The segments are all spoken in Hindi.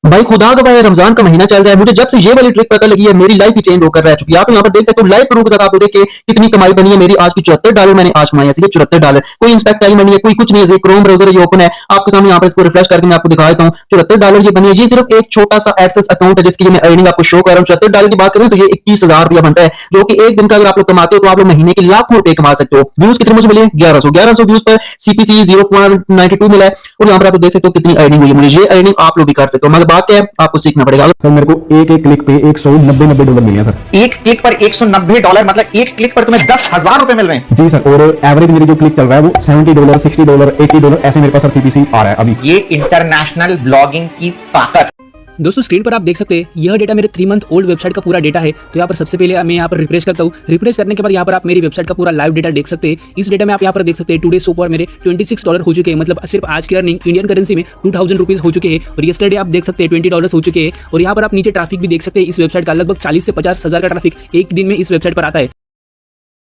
भाई खुदा का भाई रमजान का महीना चल रहा है। मुझे जब से ये वाली ट्रिक पता लगी है मेरी लाइफ ही चेंज होकर रह चुकी है। आप यहाँ पर देख सकते हो लाइव प्रूफ के साथ आपको देख के कितनी कमाई बनी है मेरी। आज की $74 मैंने आज कमाई है, सिर्फ $74। कोई इंस्पेक्ट आई मनी है, कोई कुछ नहीं है। क्रोम ब्राउजर ये ओपन है आपके सामने, यहाँ पर इसको रिफ्रेश करके मैं आपको दिखा देता हूँ। $74 ये बनी है। ये सिर्फ एक छोटा सा एडसेंस अकाउंट है जिसकी मैं अर्निंग आपको शो कर रहा हूँ। $74 की बात करूँ तो ये ₹21,000 बनता है, जो कि एक दिन का अगर आप लोग कमाते हो तो आप लोग महीने के लाखों रुपए कमा सकते हो। व्यूज कितने मुझे मिले? 1100 व्यूज पर CPC 0.92 मिला है। और यहाँ पर आप लोग देख सकते हो कितनी अर्निंग हुई है मुझे। ये अर्निंग आप लोग भी कर सकते हो, मगर बात क्या है आपको सीखना पड़ेगा। सर मेरे को एक एक क्लिक पे $190 मिले हैं सर। एक क्लिक पर $190 मतलब एक क्लिक पर तुम्हें 10,000 रुपए मिल रहे हैं। जी सर, और एवरेज मेरी जो क्लिक चल रहा है वो $70, $60, $80 ऐसे मेरे पास सर CPC आ रहा है अभी। ये इंटरनेशनल ब्लॉगिंग की ताकत। दोस्तों स्क्रीन पर आप देख सकते हैं यह डेटा मेरे 3 मंथ ओल्ड वेबसाइट का पूरा डेटा है। तो यहाँ पर सबसे पहले मैं यहाँ पर रिफ्रेश करता हूँ। रिफ्रेश करने के बाद यहाँ पर आप मेरी वेबसाइट का पूरा लाइव डेटा देख सकते हैं। इस डेटा में आप यहाँ पर देख सकते हैं टुडे सो फॉर मेरे $26 हो चुके हैं, मतलब सिर्फ आज की अर्निंग इंडियन करेंसी में 2000 रुपीज हो चुके हैं। और येस्टरडे आप देख सकते हैं $20 हो चुके हैं। और यहाँ पर आप नीचे ट्रैफिक भी देख सकते हैं। इस वेबसाइट का लगभग 40 से 50 हज़ार का ट्रैफिक एक दिन में इस वेबसाइट पर आता है।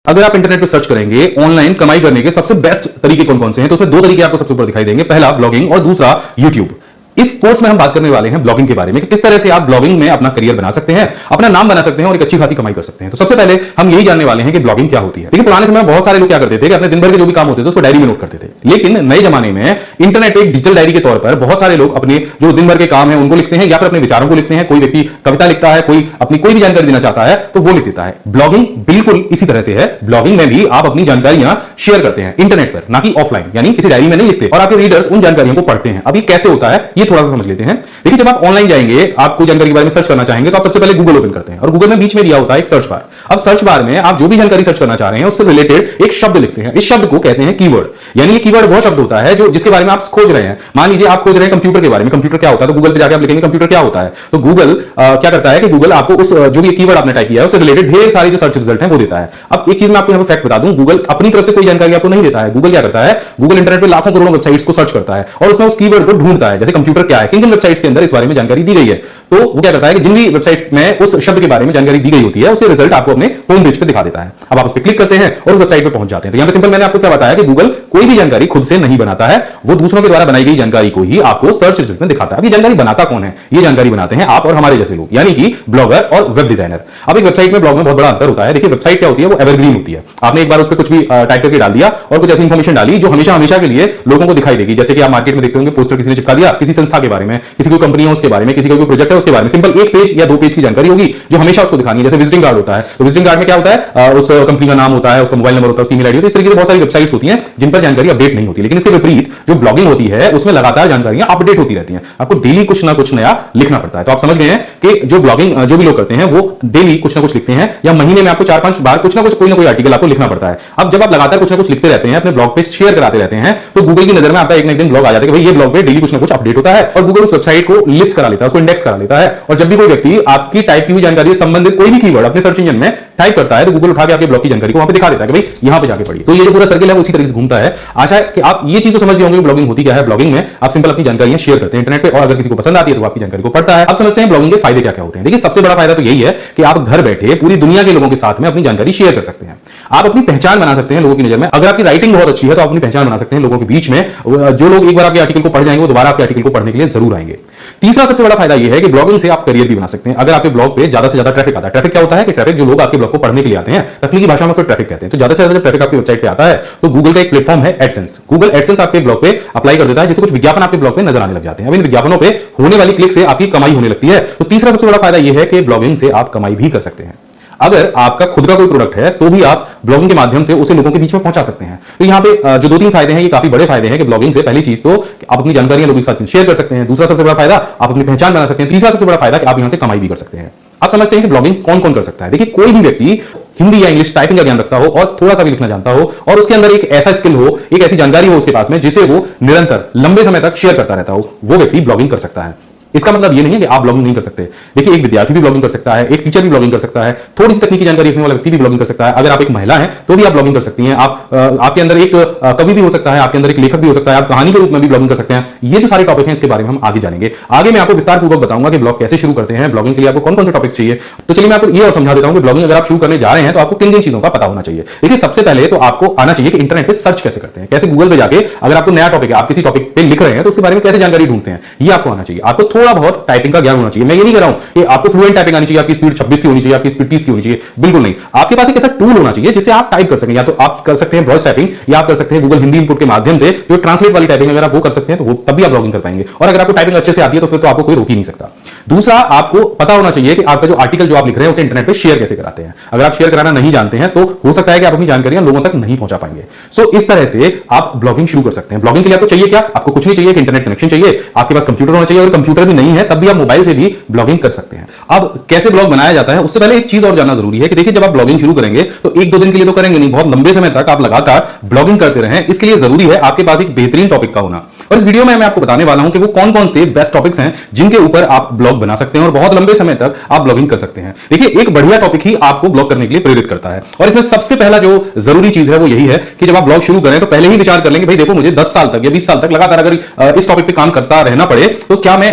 अगर आप इंटरनेट पे सर्च करेंगे ऑनलाइन कमाई करने के सबसे बेस्ट तरीके कौन कौन से हैं, तो उसमें 2 तरीके आपको सबसे ऊपर दिखाई देंगे। पहला ब्लॉगिंग और दूसरा यूट्यूब। इस कोर्स में हम बात करने वाले हैं ब्लॉगिंग के बारे में कि किस तरह से आप ब्लॉगिंग में अपना करियर बना सकते हैं, अपना नाम बना सकते हैं और एक अच्छी खासी कमाई कर सकते हैं। तो सबसे पहले हम यही जानने वाले हैं कि ब्लॉगिंग क्या होती है। देखिए पुराने समय में बहुत सारे लोग क्या करते थे कि अपने दिन भर के जो भी काम होते थे उसको डायरी में नोट करते थे, लेकिन नए जमाने में इंटरनेट एक डिजिटल डायरी के तौर पर बहुत सारे लोग अपने जो दिन भर के काम है उनको लिखते हैं या फिर अपने विचारों को लिखते हैं। कोई व्यक्ति कविता लिखता है, कोई अपनी कोई भी जानकारी देना चाहता है तो वो लिख देता है। ब्लॉगिंग बिल्कुल इसी तरह से है। ब्लॉगिंग में भी आप अपनी जानकारियां शेयर करते हैं इंटरनेट पर, ना कि ऑफलाइन, यानी किसी डायरी में नहीं लिखते, और आपके रीडर्स उन जानकारियों को पढ़ते हैं। अब ये कैसे होता है ये थोड़ा सा समझ लेते हैं। देखिए जब आप ऑनलाइन जाएंगे, आप कोई जानकारी के बारे में सर्च करना चाहेंगे तो आप सबसे पहले गूगल ओपन करते हैं और गूगल में बीच में दिया होता है एक सर्च बार। अब सर्च बार में आप जो भी जानकारी सर्च करना चाह रहे हैं उससे रिलेटेड एक शब्द लिखते हैं। इस शब्द को कहते हैं कीवर्ड। यानी ये कीवर्ड वो शब्द होता है जो जिसके बारे में आप खोज रहे हैं। मान लीजिए आप खोज रहे हैं कंप्यूटर के बारे में, कंप्यूटर क्या होता है, तो गूगल पे जाकर आप लिखेंगे कंप्यूटर क्या होता है, तो गूगल क्या करता है कि गूगल आपको उस जो भी कीवर्ड आपने टाइप किया है उससे रिलेटेड ढेर सारे जो सर्च रिजल्ट हैं वो देता है। अब एक चीज मैं आपको यहाँ पे फैक्ट बता दूं, गूगल अपनी तरफ से कोई जानकारी आपको नहीं देता है। गूगल क्या करता है, गूगल इंटरनेट पे लाखों करोड़ों वेबसाइट्स को सर्च करता है और उसमें उस कीवर्ड को ढूंढता है। जैसे कंप्यूटर क्या है, किन किन वेबसाइट्स के अंदर इस बारे में जानकारी दी गई है, तो वो क्या करता है कि जिन भी वेबसाइट्स में उस शब्द के बारे में जानकारी दी गई होती है उसके रिजल्ट आपको अपने होम पेज पे दिखा देता है। अब आप उस पर क्लिक करते हैं और उस वेबसाइट पे पहुंच जाते हैं। तो यहां पे सिंपल मैंने आपको क्या बताया कि गूगल कोई भी जानकारी खुद से नहीं बनाता है, वो दूसरों के द्वारा बनाई गई जानकारी को ही आपको सर्च रिजल्ट में दिखाता है। अब ये जानकारी बनाता कौन है? ये जानकारी बनाते हैं आप और हमारे जैसे लोग, यानी कि ब्लॉगर और वेब डिजाइनर। अब एक वेबसाइट में ब्लॉग में बहुत बड़ा अंतर होता है। देखिए वेबसाइट क्या होती है, वो एवरग्रीन होती है। आपने एक बार उस पर कुछ भी टाइप करके डाल दिया और कुछ ऐसी इंफॉर्मेशन डाली जो हमेशा हमेशा के लिए लोगों को दिखाई देगी। जैसे कि आप मार्केट में देखते होंगे पोस्टर किसी ने चिपका दिया किसी संस्था के बारे में, किसी कोई कंपनी है उसके बारे में, किसी का कोई प्रोजेक्ट है उसके बारे में, सिंपल एक पेज या 2 पेज की जानकारी होगी जो हमेशा उसको दिखानी है। जैसे विजिटिंग कार्ड होता है, तो विजिटिंग कार्ड में क्या होता है, उस कंपनी का नाम होता है, उसका मोबाइल नंबर होता है, उसकी ईमेल आईडी होती है। इस तरीके से बहुत सारी वेबसाइट्स होती हैं जिन पर जानकारी अपडेट नहीं होती। लेकिन इसके विपरीत जो ब्लॉगिंग होती है उसमें लगातार जानकारियां अपडेट होती रहती हैं। आपको डेली कुछ ना कुछ नया लिखना पड़ता है। तो आप समझ गए हैं कि जो ब्लॉगिंग जो भी लोग करते हैं वो डेली कुछ ना कुछ लिखते हैं, या महीने में आपको 4-5 बार कुछ ना कुछ कोई ना कोई आर्टिकल आपको लिखना पड़ता है। अब जब आप लगातार कुछ ना कुछ लिखते रहते हैं, अपने ब्लॉग पे शेयर कराते रहते हैं, तो गूगल की नजर में आपका एक ना एक दिन ब्लॉग आ जाता है कि भाई ये ब्लॉग पे डेली कुछ ना कुछ अपडेट होता है, और गूगल उस वेबसाइट को लिस्ट करा लेता है, उसको इंडेक्स करा लेता है। और जब भी कोई व्यक्ति आपकी टाइप की हुई जानकारी से संबंधित कोई भी कीवर्ड अपने सर्च इंजन में टाइप करता है तो गूगल उठा के आपके ब्लॉग की जानकारी को वहां पे दिखा देता है कि भाई यहां पे जाके पढ़िए। तो ये जो पूरा सर्किल है वो उसी तरीके से घूमता है। आशा है कि आप ये चीज तो समझ गए होंगे ब्लॉगिंग होती क्या है। ब्लॉगिंग में आप सिंपल अपनी जानकारियां शेयर करते हैं इंटरनेट पे, और अगर किसी को पसंद आती है तो आपकी जानकारी को पढ़ता है। अब समझते हैं ब्लॉगिंग के फायदे क्या क्या होते हैं। देखिए सबसे बड़ा फायदा तो यही है कि आप घर बैठे पूरी दुनिया के लोगों के साथ में अपनी जानकारी शेयर कर सकते हैं। आप अपनी पहचान बना सकते हैं लोगों की नजर में। अगर आपकी राइटिंग बहुत अच्छी है तो आप अपनी पहचान बना सकते हैं लोगों के बीच में। जो लोग एक बार आपके आर्टिकल को पढ़ जाएंगे वो दोबारा आपके आर्टिकल को पढ़ने के लिए जरूर आएंगे। तीसरा सबसे बड़ा फायदा यह है कि ब्लॉगिंग से आप करियर भी बना सकते हैं। अगर आपके ब्लॉग पे ज्यादा से ज्यादा ट्रैफिक आता है, ट्रैफिक क्या होता है कि ट्रैफिक जो लोग आपके ब्लॉग को पढ़ने के लिए आते हैं, तकनीकी भाषा में फिर ट्रैफिक कहते हैं। तो ज्यादा से ज्यादा जब ट्रैफिक आपकी वेबसाइट पे आता है तो गूगल का एक प्लेटफॉर्म है एडसेंस। गूगल एडसेंस आपके ब्लॉग पे अप्लाई कर देता है, जिससे कुछ विज्ञापन आपके ब्लॉग पे नजर आने लग जाते हैं। अब इन विज्ञापनों पे होने वाली क्लिक से आपकी कमाई होने लगती है। तो तीसरा सबसे बड़ा फायदा यह है कि ब्लॉगिंग से आप कमाई भी कर सकते हैं। अगर आपका खुद का कोई प्रोडक्ट है तो भी आप ब्लॉगिंग के माध्यम से उसे लोगों के बीच में पहुंचा सकते हैं। तो यहाँ पे जो 2-3 फायदे हैं ये काफी बड़े फायदे हैं कि ब्लॉगिंग से पहली चीज तो आप अपनी जानकारियां लोगों के साथ शेयर कर सकते हैं। दूसरा सबसे बड़ा फायदा आप अपनी पहचान बना सकते हैं। तीसरा सबसे बड़ा फायदा कि आप यहां से कमाई भी कर सकते हैं। आप समझते हैं कि ब्लॉगिंग कौन कौन कर सकता है। देखिए कोई भी व्यक्ति हिंदी या इंग्लिश टाइपिंग का ज्ञान रखता हो और थोड़ा सा भी लिखना जानता हो, और उसके अंदर एक ऐसा स्किल हो, एक ऐसी जानकारी हो उसके पास में जिसे वो निरंतर लंबे समय तक शेयर करता रहता हो, वो व्यक्ति ब्लॉगिंग कर सकता है। इसका मतलब ये नहीं है कि आप ब्लॉगिंग नहीं कर सकते। देखिए एक विद्यार्थी भी ब्लॉगिंग कर सकता है, एक टीचर भी ब्लॉगिंग कर सकता है, थोड़ी सी तकनीकी जानकारी रखने वाला व्यक्ति भी ब्लॉगिंग कर सकता है। अगर आप एक महिला हैं तो भी आप ब्लॉगिंग कर सकती हैं। आप आपके अंदर एक कवि भी हो सकता है, आपके अंदर एक लेखक भी हो सकता है, आप कहानी के रूप में भी ब्लॉगिंग कर सकते हैं। ये जो सारे टॉपिक हैं इसके बारे में हम आगे जानेंगे। आगे मैं आपको विस्तार पूर्वक बताऊंगा कि ब्लॉग कैसे शुरू करते हैं, ब्लॉगिंग के लिए आपको कौन कौन से टॉपिक्स चाहिए। तो चलिए मैं आपको ये और समझा देता हूं कि ब्लॉगिंग अगर आप शुरू करने जा रहे हैं तो आपको किन किन चीजों का पता होना चाहिए। देखिए सबसे पहले तो आपको आना चाहिए कि इंटरनेट पे सर्च कैसे करते हैं, कैसे गूगल पे जाके अगर आपको नया टॉपिक है, आप किसी टॉपिक पे लिख रहे हैं तो उसके बारे में कैसे जानकारी ढूंढते हैं, ये आपको आना चाहिए। आपको थोड़ा बहुत टाइपिंग का ज्ञान होना चाहिए। मैं ये नहीं कह रहा हूं कि आपको फ्लुएंट टाइपिंग आनी चाहिए, आपकी स्पीड 26 की होनी चाहिए, आपकी स्पीड 30 की होनी चाहिए, बिल्कुल नहीं। आपके पास एक ऐसा टूल होना चाहिए जिससे आप टाइप कर सकें। या तो आप कर सकते हैं वॉइस टाइपिंग, या आप कर सकते हैं गूगल हिंदी इनपुट के माध्यम से जो ट्रांसलेट वाली टाइपिंग अगर आप वो कर सकते हैं तो वो तभी आप ब्लॉगिंग कर पाएंगे। और अगर आपको टाइपिंग अच्छे से आती है तो फिर तो आपको कोई रोक ही नहीं सकता। दूसरा, आपको पता होना चाहिए कि आपका जो आर्टिकल जो आप लिख रहे हैं उसे इंटरनेट पे शेयर कैसे कराते हैं। अगर आप शेयर कराना नहीं जानते हैं तो हो सकता है कि आप अपनी जानकारियां लोगों तक नहीं पहुंचा पाएंगे। सो इस तरह से आप ब्लॉगिंग शुरू कर सकते हैं। ब्लॉगिंग के लिए आपको चाहिए क्या? आपको कुछ नहीं चाहिए, एक इंटरनेट कनेक्शन चाहिए, आपके पास कंप्यूटर होना चाहिए, और कंप्यूटर भी नहीं है तब भी आप मोबाइल से भी ब्लॉगिंग कर सकते हैं। अब कैसे ब्लॉग बनाया जाता है उससे पहले एक चीज और जानना जरूरी है कि देखिए जब आप ब्लॉगिंग शुरू करेंगे तो एक दो दिन के लिए तो करेंगे नहीं, बहुत लंबे समय तक आप लगातार ब्लॉगिंग करते रहें। इसके लिए जरूरी है आपके पास एक बेहतरीन टॉपिक का होना। और इस वीडियो में मैं आपको बताने वाला हूं कि वो कौन कौन से बेस्ट टॉपिक्स हैं जिनके ऊपर आप ब्लॉग बना सकते हैं और बहुत लंबे समय तक आप ब्लॉगिंग कर सकते हैं। देखिए एक बढ़िया टॉपिक ही आपको ब्लॉग करने के लिए प्रेरित करता है। और इसमें सबसे पहला जो जरूरी चीज है वो यही है कि जब आप ब्लॉग शुरू करें तो पहले ही विचार कर लें कि भाई देखो मुझे 10 साल तक या 20 साल तक लगातार अगर इस टॉपिक पे काम करता रहना पड़े तो क्या मैं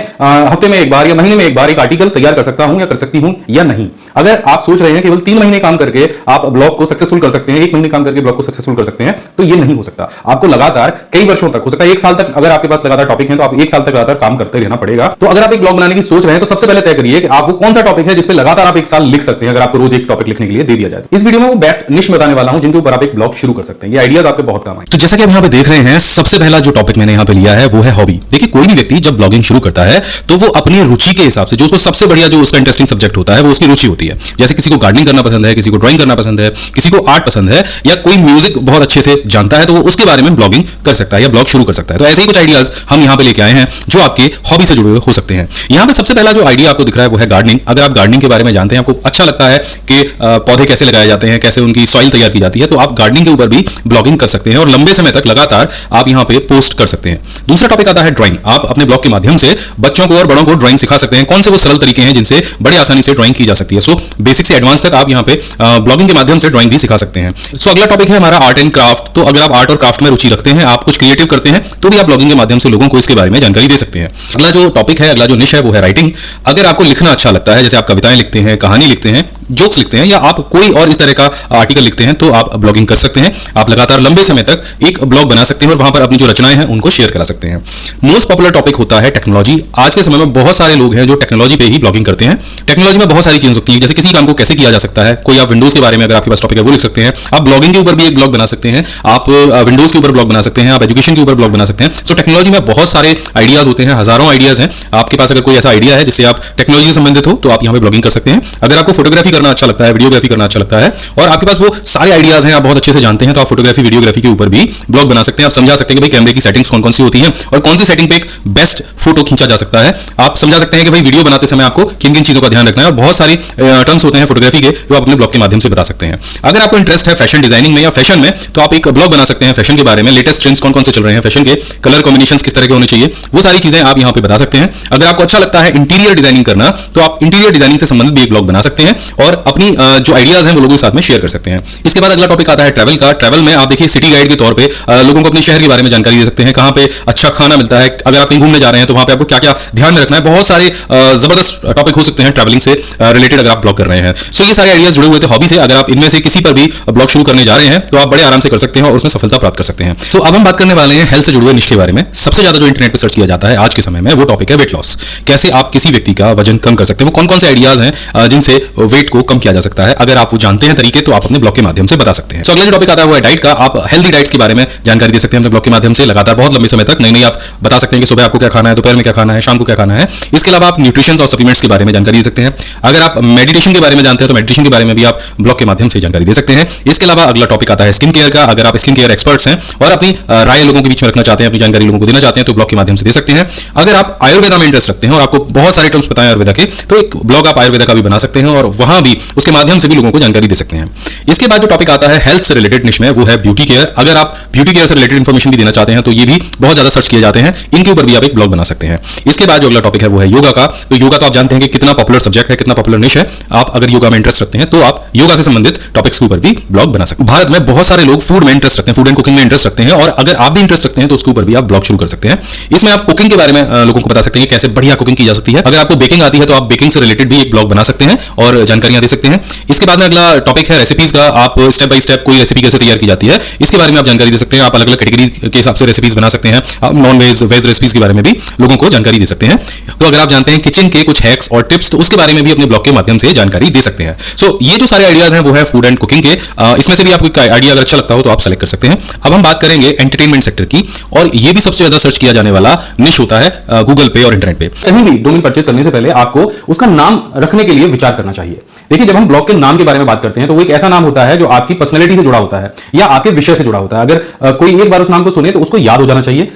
हफ्ते में एक बार या महीने में एक बार एक आर्टिकल तैयार कर सकता हूं या कर सकती हूं या नहीं। अगर आप सोच रहे हैं केवल 3 महीने काम करके आप ब्लॉग को सक्सेसफुल कर सकते हैं, 1 महीने काम करके ब्लॉग को सक्सेसफुल कर सकते हैं, तो ये नहीं हो सकता। आपको लगातार कई वर्षों तक, हो सकता है 1 साल तक, अगर आपके पास लगातार टॉपिक है तो आप 1 साल तक लगातार काम करते रहना पड़ेगा। तो अगर आप एक ब्लॉग बनाने की सोच रहे हैं तो सबसे पहले तय करिए कि आपको कौन सा टॉपिक है जिस पे लगातार आप 1 साल लिख सकते हैं। अगर आपको रोज एक टॉपिक लिखने के लिए दे दिया जाए, इस वीडियो में वो बेस्ट निश बताने वाला हूं जिनके ऊपर आप एक ब्लॉग शुरू कर सकते हैं। ये आइडियाज आपके बहुत काम आए। तो जैसा कि आप यहाँ पे देख रहे हैं, सबसे पहला जो टॉपिक मैंने यहाँ पे लिया है वो है हॉबी। देखिए कोई भी व्यक्ति जब ब्लॉगिंग शुरू करता है तो वो अपनी रुचि के हिसाब से, जो उसको सबसे बढ़िया जो उसका इंटरेस्टिंग सब्जेक्ट होता है वो उसकी रुचि होती है। जैसे किसी को गार्डनिंग करना पसंद है, किसी को ड्राइंग करना पसंद है, किसी को आर्ट पसंद है, या कोई म्यूजिक बहुत अच्छे से जानता है तो वो उसके बारे में ब्लॉगिंग कर सकता है या ब्लॉग शुरू कर सकता है। तो ऐसे ही कुछ आइडियाज हम यहाँ पे लेके आए हैं जो आपके हॉबी से जुड़े हुए हो सकते हैं। यहाँ पे सबसे पहला जो आइडिया आपको दिख रहा है वो है गार्डनिंग। अगर आप गार्डनिंग के बारे में जानते हैं, आपको अच्छा लगता है कि पौधे कैसे लगाए जाते हैं, कैसे उनकी सॉइल तैयार की जाती है, तो आप गार्डनिंग के ऊपर भी ब्लॉगिंग कर सकते हैं और लंबे समय तक लगातार आप यहाँ पे पोस्ट कर सकते हैं। दूसरा टॉपिक आता है ड्राइंग। आप अपने ब्लॉग के माध्यम से बच्चों को और बड़ों को ड्राइंग सिखा सकते हैं। कौन से वो सरल तरीके हैं जिनसे बड़े आसानी से ड्राइंग की जा सकती है। सो बेसिक से एडवांस तक आप यहाँ पे ब्लॉगिंग के माध्यम से ड्राइंग भी सिखा सकते हैं। सो अगला टॉपिक है हमारा आर्ट एंड क्राफ्ट। तो अगर आप आर्ट और क्राफ्ट में रुचि रखते हैं, आप कुछ क्रिएटिव करते हैं, तो भी आप ब्लॉगिंग के माध्यम से लोगों को इसके बारे में जानकारी दे सकते हैं। अगला जो टॉपिक है, अगला जो निश है वो है राइटिंग। अगर आपको लिखना अच्छा लगता है, जैसे आप कविताएं लिखते हैं, कहानी लिखते हैं, जोक्स लिखते हैं, या आप कोई और इस तरह का आर्टिकल लिखते हैं, तो आप ब्लॉगिंग कर सकते हैं। आप लगातार लंबे समय तक एक ब्लॉग बना सकते हैं और वहां पर अपनी जो रचनाएं हैं उनको शेयर करा सकते हैं। मोस्ट पॉपुलर टॉपिक होता है टेक्नोलॉजी। आज के समय में बहुत सारे लोग हैं जो टेक्नोलॉजी पे ही ब्लॉगिंग करते हैं। टेक्नोलॉजी में बहुत सारी चीजें होती हैं, जैसे किसी काम को कैसे किया जा सकता है। कोई आप विंडोज के बारे में अगर आपके पास टॉपिक है वो लिख सकते हैं। आप ब्लॉगिंग के ऊपर भी एक ब्लॉग बना सकते हैं, आप विंडोज के ऊपर ब्लॉग बना सकते हैं, आप एजुकेशन के ऊपर ब्लॉग बना सकते हैं। सो टेक्नोलॉजी में बहुत सारे आइडियाज होते हैं, हजारों आइडियाज हैं। आपके पास अगर कोई ऐसा आइडिया है जिससे आप टेक्नोलॉजी से संबंधित हो तो आप यहाँ पे ब्लॉगिंग कर सकते हैं। अगर आपको फोटोग्राफी करना अच्छा लगता है, वीडियोग्राफी करना अच्छा लगता है और आपके पास वो सारे आइडियाज हैं, आप बहुत अच्छे से जानते हैं, तो आप फोटोग्राफी वीडियोग्राफी के ऊपर भी ब्लॉग बना सकते हैं। आप समझा सकते हैं कि भाई कैमरे की सेटिंग्स कौन कौन सी होती हैं और कौन सी सेटिंग पे एक बेस्ट फोटो खींचा जा सकता है। आप समझा सकते हैं कि भाई वीडियो बनाते समय आपको किन किन चीजों का ध्यान रखना है और बहुत सारे टर्म्स होते हैं फोटोग्राफी के जो आप अपने ब्लॉग के माध्यम से बता सकते हैं। अगर आपको इंटरेस्ट है फैशन डिजाइनिंग में या फैशन में, तो आप एक ब्लॉग बना सकते हैं फैशन के बारे में। लेटेस्ट ट्रेंड्स कौन कौन से चल रहे हैं फैशन के, कलर कॉम्बिनेशंस किस तरह के होने चाहिए, वो सारी चीजें आप यहाँ पे बता सकते हैं। अगर आपको अच्छा लगता है इंटीरियर डिजाइनिंग करना, तो आप इंटीरियर डिजाइनिंग से संबंधित भी एक ब्लॉग बना सकते हैं और अपनी जो आइडियाज हैं वो लोगों के साथ में शेयर कर सकते हैं। इसके बाद अगला टॉपिक आता है ट्रैवल का। ट्रैवल में आप देखिए सिटी गाइड के तौर पे लोगों को अपने शहर के बारे में जानकारी दे सकते हैं, कहाँ पे अच्छा खाना मिलता है, अगर आप कहीं घूमने जा रहे हैं तो वहां पे आपको क्या क्या ध्यान में रखना है। बहुत सारे जबरदस्त टॉपिक हो सकते हैं ट्रैवलिंग से रिलेटेड अगर आप ब्लॉग कर रहे हैं। सो ये सारे आइडियाज जुड़े हुए थे हॉबी से। अगर आप इनमें से किसी पर भी ब्लॉग शुरू करने जा रहे हैं तो आप बड़े आराम से कर सकते हैं और उसमें सफलता प्राप्त कर सकते हैं। तो अब हम बात करने वाले हैं हेल्थ से जुड़े हुए निश के बारे में। सबसे ज्यादा जो इंटरनेट पर सर्च किया जाता है आज के समय में वो टॉपिक है वेट लॉस। कैसे आप किसी व्यक्ति का वजन कम कर सकते हैं, वो कौन कौन से आइडियाज हैं जिनसे वेट को कम किया जा सकता है। अगर आप वो जानते हैं तरीके तो आप अपने ब्लॉग के माध्यम से बता सकते हैं। तो अगला जो टॉपिक आता है वो है डाइट का। आप हेल्दी डाइट्स के बारे में जानकारी दे सकते हैं अपने ब्लॉग के माध्यम से। लगातार बहुत लंबे समय तक नई नई आप बता सकते हैं कि सुबह आपको क्या खाना है, दोपहर में क्या खाना है, शाम को क्या खाना है। इसके अलावा आप न्यूट्रिशन और सप्लीमेंट्स के बारे में जानकारी दे सकते हैं। अगर आप मेडिटेशन के बारे में जानते हैं तो मेडिटेशन के बारे में भी आप ब्लॉग के माध्यम से जानकारी दे सकते हैं। इसके अलावा अगला टॉपिक आता है स्किन केयर का। अगर आप स्किन केयर एक्सपर्ट्स हैं और अपनी राय लोगों के बीच में रखना चाहते हैं, अपनी जानकारी लोगों को देना चाहते हैं तो ब्लॉग के माध्यम से दे सकते हैं। अगर आप आयुर्वेदा में इंटरेस्ट रखते हैं और आपको बहुत सारे टर्म्स पता है आयुर्वेदा के, तो एक ब्लॉग आप आयुर्वेदा का भी बना सकते हैं और वहां भी उसके माध्यम से भी लोगों को जानकारी दे सकते हैं। इसके बाद जो टॉपिक आता है हेल्थ से रिलेटेड निश में, वो है ब्यूटी केयर। अगर आप ब्यूटी केयर से रिलेटेड इन्फॉर्मेशन भी देना चाहते हैं तो ये भी बहुत ज्यादा सर्च किए जाते हैं, इनके ऊपर भी आप एक ब्लॉग बना सकते हैं। इसके बाद जो अगला टॉपिक है वो है योगा का। तो योगा तो आप जानते हैं कि कितना पॉपुलर सब्जेक्ट है, कितना पॉपुलर निश है। आप अगर योगा में इंटरेस्ट रखते हैं तो आप योगा से संबंधित टॉपिक्स के ऊपर भी ब्लॉग बना सकते हैं। भारत में बहुत सारे लोग फूड में इंटरेस्ट रखते हैं, फूड एंड कुकिंग में इंटरेस्ट रखते हैं, और अगर आप भी इंटरेस्ट रखते हैं तो उसके ऊपर भी आप ब्लॉग शुरू कर सकते हैं। इसमें आप कुकिंग के बारे में लोगों को बता सकते हैं कि कैसे बढ़िया कुकिंग की जा सकती है। अगर आपको बेकिंग आती है तो आप बेकिंग से रिलेटेड भी एक ब्लॉग बना सकते हैं और जानकारियां दे सकते हैं। इसके बाद में अगला टॉपिक है रेसिपीज का। आप स्टेप बाय स्टेप कोई रेसिपी कैसे तैयार की जाती है इसके बारे में आप जानकारी दे सकते हैं। आप अलग अलग कैटेगरी के हिसाब से रेसिपीज बना सकते हैं। आप नॉन वेज वेज रेसिपीज के बारे में भी लोगों को जानकारी दे सकते हैं। तो अगर आप जानते हैं किचन के कुछ हैक्स और टिप्स तो उसके बारे में भी अपने ब्लॉग के माध्यम से जानकारी दे सकते हैं। सो ये जो सारे आइडियाज हैं वो है फूड एंड कुकिंग के। इसमें से भी आपको आइडिया अगर अच्छा लगता हो तो आप सेलेक्ट कर सकते हैं। अब हम बात करेंगे एंटरटेनमेंट सेक्टर की, और ये भी सबसे ज्यादा सर्च किया जाने वाला निश होता है गूगल पे और इंटरनेट पे। कहीं भी डोमेन परचेज करने से पहले आपको उसका नाम रखने के लिए विचार करना चाहिए। देखिए, जब हम ब्लॉग के नाम के बारे में बात करते हैं तो वो एक ऐसा नाम होता है जो आपकी पर्सनैलिटी से जुड़ा होता है या आपके विषय से जुड़ा होता है। अगर कोई एक बार उस नाम को सुने तो उसको याद हो जाना चाहिए,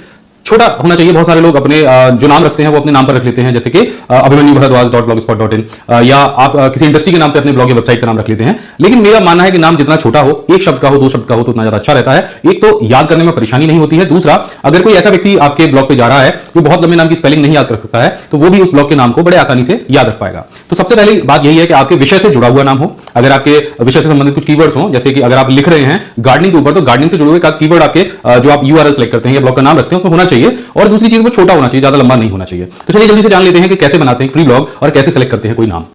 छोटा होना चाहिए। बहुत सारे लोग अपने जो नाम रखते हैं वो अपने नाम पर रख लेते हैं, जैसे कि abhimanyu.blogspot.in, या आप किसी इंडस्ट्री के नाम पे अपने ब्लॉग या वेबसाइट का नाम रख लेते हैं। लेकिन मेरा मानना है कि नाम जितना छोटा हो, एक शब्द का हो, दो शब्द का हो, तो उतना ज्यादा अच्छा रहता है। एक तो याद करने में परेशानी नहीं होती है, दूसरा अगर कोई ऐसा व्यक्ति आपके ब्लॉग पे जा रहा है जो बहुत लंबे नाम की स्पेलिंग नहीं याद रख सकता है तो वो भी उस ब्लॉग के नाम को बड़े आसानी से याद रख पाएगा। तो सबसे पहली बात यही है कि आपके विषय से जुड़ा हुआ नाम हो। अगर आपके विषय से संबंधित कुछ कीवर्ड्स हो, जैसे कि अगर आप लिख रहे हैं गार्डनिंग के ऊपर तो गार्डनिंग से जुड़े हुए कीवर्ड आपके जो आप यूआरएल सेलेक्ट करते हैं या ब्लॉग का नाम रखते हैं उसमें होना चाहिए। और दूसरी वो छोटा होना चाहिए, ज्यादा लंबा नहीं होना चाहिए। तो चलिए जल्दी से जान लेते हैं कि कैसे बनाते हैं फ्री ब्लॉग और कैसे सेलेक्ट करते हैं कोई नाम।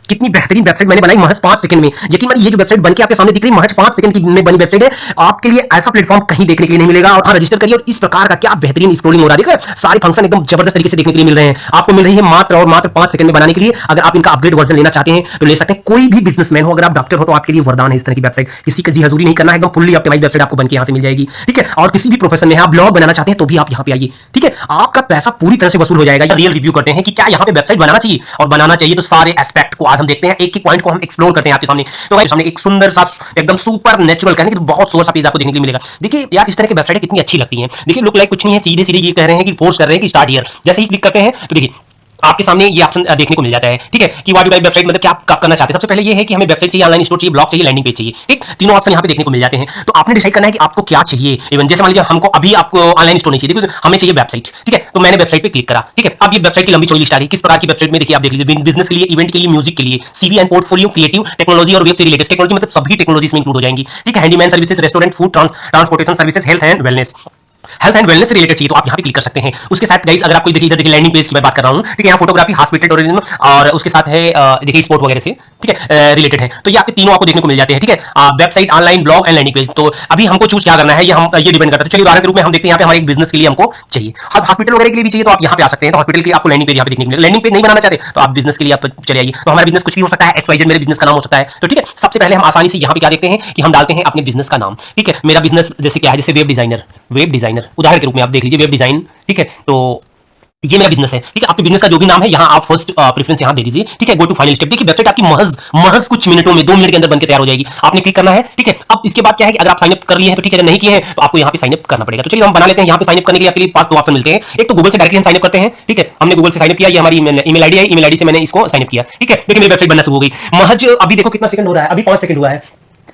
कितनी बेहतरीन वेबसाइट मैंने बनाई महज 5 सेकंड में। यकीन मानिए ये जो वेबसाइट बनके आपके सामने दिख रही है महज 5 सेकंड की में बनी वेबसाइट है। आपके लिए ऐसा प्लेटफॉर्म कहीं देखने के लिए नहीं मिलेगा। और रजिस्टर करिए और इस प्रकार का क्या बेहतरीन स्क्रोलिंग हो रहा है, देखिए सारे फंक्शन एकदम जबरदस्त तरीके से देखने के लिए मिल रहे हैं। आपको मिल रही है मात्र और मात्र 5 सेकंड में बनाने के लिए। अगर आप इनका अपग्रेड वर्जन लेना चाहते हैं तो ले सकते हैं। कोई भी बिजनेसमैन हो, अगर आप डॉक्टर हो तो आपके लिए वरदान है इस तरह की वेबसाइट। किसी की हजूरी नहीं करना है, एकदम फुल्ली ऑप्टिमाइज्ड वेबसाइट आपको बनके यहां से मिल जाएगी, ठीक है। और किसी भी प्रोफेशन में आप ब्लॉग बनाना चाहते हैं तो भी आप यहां पे आइए, ठीक है। आपका पैसा पूरी तरह से वसूल हो जाएगा। रियल रिव्यू करते हैं कि क्या यहां पे वेबसाइट बनाना चाहिए, और बनाना चाहिए तो सारे एस्पेक्ट को आज हम देखते हैं, एक एक पॉइंट को हम एक्सप्लोर करते हैं आपके सामने। तो भाई सामने एक सुंदर सा एकदम सुपर नेचुरल कहने की बहुत सुंदर सा पेज आपको देखने के लिए मिलेगा। देखिए यार इस तरह की वेबसाइट कितनी अच्छी लगती है। देखिए लुक लाइक कुछ नहीं है, सीधे सीधे ये कह रहे हैं कि फोर्स कर रहे हैं कि स्टार्ट हियर। जैसे ही क्लिक करते हैं तो देखिए आपके सामने ये ऑप्शन देखने को मिल जाता है, ठीक है, कि व्हाट टाइप वेबसाइट मतलब क्या आप करना चाहते हैं। सबसे पहले ये है कि हमें वेबसाइट चाहिए, ऑनलाइन स्टोर चाहिए, ब्लॉग चाहिए, लैंडिंग पेज चाहिए, ठीक। तीनों ऑप्शन यहाँ पे देखने को मिल जाते हैं। तो आपने डिसाइड करना है कि आपको क्या चाहिए। इवन जैसे मान लीजिए हमको अभी आपको ऑनलाइन स्टोर नहीं चाहिए, देखिए हमें चाहिए वेबसाइट, ठीक है। तो मैंने वेबसाइट पे क्लिक करा, ठीक है। अब ये वेबसाइट की लंबी चौड़ी लिस्ट आ रही है। किस प्रकार की वेबसाइट में देखिए आप देख लीजिए, बिजनेस के लिए, इवेंट के लिए, म्यूजिक के लिए, CV and portfolio, creative, technology और वेब से रिलेटेड। टेक्नोलॉजी मतलब सभी टेक्नोलॉजी में इंक्लूड हो जाएंगी, ठीक है। Handyman services, restaurant, food, transportation services, health and wellness से रिलेटेड चाहिए तो आप यहां पे क्लिक कर सकते हैं। उसके साथ गाइस अगर आप कोई देखिए इधर देखिए लैंडिंग पेज की मैं बात कर रहा हूं, ठीक है। यहां फोटोग्राफी, हॉस्पिटल टूरिज्म और उसके साथ है देखिए स्पोर्ट वगैरह से, ठीक है, रिलेटेड है। तो ये आपके तीनों आपको देखने को मिल जाते हैं, ठीक है। Website, online, blog and landing page. तो अभी हमको चूज क्या करना है ये डिपेंड करता है। चलिए उदाहरण के रूप में हम देखते हैं यहाँ पे हमारे एक बिजनेस के लिए हमको चाहिए, अब हॉस्पिटल वगैरह के लिए भी चाहिए तो आप यहाँ पे आ सकते हैं। तो हॉस्पिटल के लिए आपको लैंडिंग पेज यहाँ पे देखने को मिलेगा। लैंडिंग पेज नहीं बनाना चाहते तो आप बिजनेस के लिए आप चले आइए। तो हमारा बिजनेस कुछ भी हो सकता है, XYZ मेरे बिजनेस का नाम हो सकता है, तो ठीक है। सबसे पहले हम आसानी से यहाँ पे क्या देखते हैं कि हम डालते हैं अपने बिजनेस का नाम, ठीक है। मेरा बिजनेस जैसे क्या है, जैसे वेब डिजाइनर उदाहरण के रूप में आप देख लीजिए, वेब डिजाइन, ठीक है। तो ये मेरा बिजनेस है, ठीक है। आपके बिजनेस का जो भी नाम है यहाँ आप फर्स्ट प्रेफरेंस यहाँ दे दीजिए, ठीक है। Go to final step. देखिए वेबसाइट आपकी महज कुछ मिनटों में 2 मिनट के अंदर बनकर तैयार हो जाएगी। आपने क्लिक करना है, ठीक है। अब इसके बाद क्या है कि अगर आप साइन अप कर लिए हैं तो ठीक है, अगर नहीं किए हैं तो आपको यहाँ पे साइन अप करना पड़ेगा। तो चलिए हम बना लेते हैं। यहाँ पे साइन अप करने के लिए आपके लिए 5 ऑप्शन मिलते हैं। एक तो गूगल से डायरेक्टली हम साइन अप करते हैं, ठीक है। हमने गूगल से साइन अप किया, ये हमारी ईमेल आईडी है, ईमेल आईडी से मैंने इसको साइन अप किया, ठीक है। देखिए मेरी वेबसाइट बनना शुरू हो गई। महज अभी देखो कितना सेकंड हो रहा है, अभी 5 सेकंड हुआ है,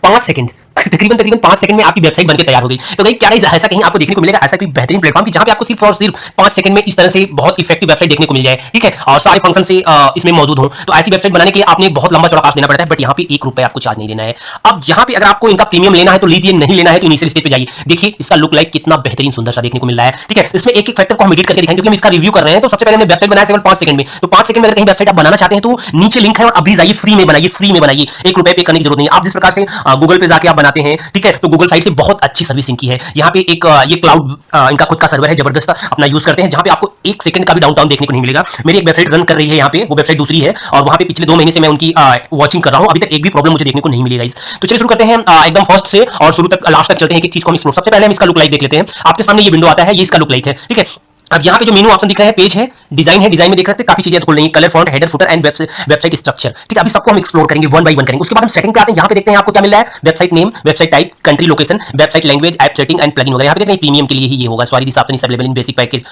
5 सेकंड तकरीबन 5 सेकंड में आपकी वेबसाइट बनकर तैयार हो गई। तो क्या ऐसा कहीं आपको देखने को मिलेगा, ऐसा कोई बेहतरीन प्लेटफॉर्म कि जहां पे आपको सिर्फ और सिर्फ 5 सेकंड में इस तरह से बहुत इफेक्टिव वेबसाइट देखने को मिल जाए, ठीक है। और सारे फंक्शन से इसमें मौजूद हो। तो ऐसी वेबसाइट बनाने के लिए आपने बहुत लंबा चौड़ा कॉस्ट देना पड़ता है, बट यहाँ पे 1 रुपया आपको चार्ज नहीं देना है। अब यहाँ पे अगर आपको इनका प्रीमियम लेना है तो लीजिए, नहीं लेना है तो इनिशियल स्टेज पे जाइए। देखिए इसका लुक लाइक कितना बेहतरीन सुंदर सा देखने को मिल रहा है, ठीक है। इसमें एक एक फैक्टर को हम एडिट करके दिखाएंगे क्योंकि हम इसका रिव्यू कर रहे हैं। तो सबसे पहले हमने वेबसाइट बनाया केवल 5 सेकंड में। तो 5 सेकंड में अगर कहीं वेबसाइट आप बनाना चाहते हैं तो नीचे लिंक है और अभी जाइए, फ्री में बनाइए, 1 रुपए पे करने की जरूरत नहीं है। आप जिस प्रकार से गूगल पे जाके आप बनाते हैं, ठीक है, तो गूगल साइट से बहुत अच्छी सर्विस इनकी है। यहाँ पे एक ये क्लाउड इनका खुद का सर्वर है, जबरदस्त अपना यूज करते हैं, जहां पे आपको 1 सेकंड का भी डाउनटाउन देखने को नहीं मिलेगा। मेरी एक वेबसाइट रन कर रही है यहाँ पे, वो वेबसाइट दूसरी है और वहां पे पिछले 2 महीने से मैं उनकी वॉचिंग कर रहा हूं, अभी तक एक भी प्रॉब्लम मुझे देखने को नहीं मिलेगा इस। तो चलिए शुरू करते हैं एकदम फर्स्ट से और शुरू तक लास्ट तक चलते हैं, एक चीज को हम एक्सप्लोर। सबसे पहले हम इसका लुक लाइक देख लेते हैं। आपके सामने ये विंडो आता है, ये इसका लुक लाइक है, ठीक है। अब यहाँ पे जो मेनू ऑप्शन दिख रहा है, पेज है, डिजाइन है, डिजाइन में देख सकते हैं काफी चीजें खुल रही हैं, colour, font, header, footer and website structure. ठीक है, अभी सबको हम एक्सप्लोर करेंगे, वन बाय वन करेंगे। उसके बाद हम सेटिंग पे आते हैं, यहाँ पे देखते हैं आपको क्या मिल रहा है, website name, website type, country location, website language, app setting and plugin वगैरह। यहाँ पे देखते हैं प्रीमियम के लिए ही ये होगा, sorry this option is available in basic package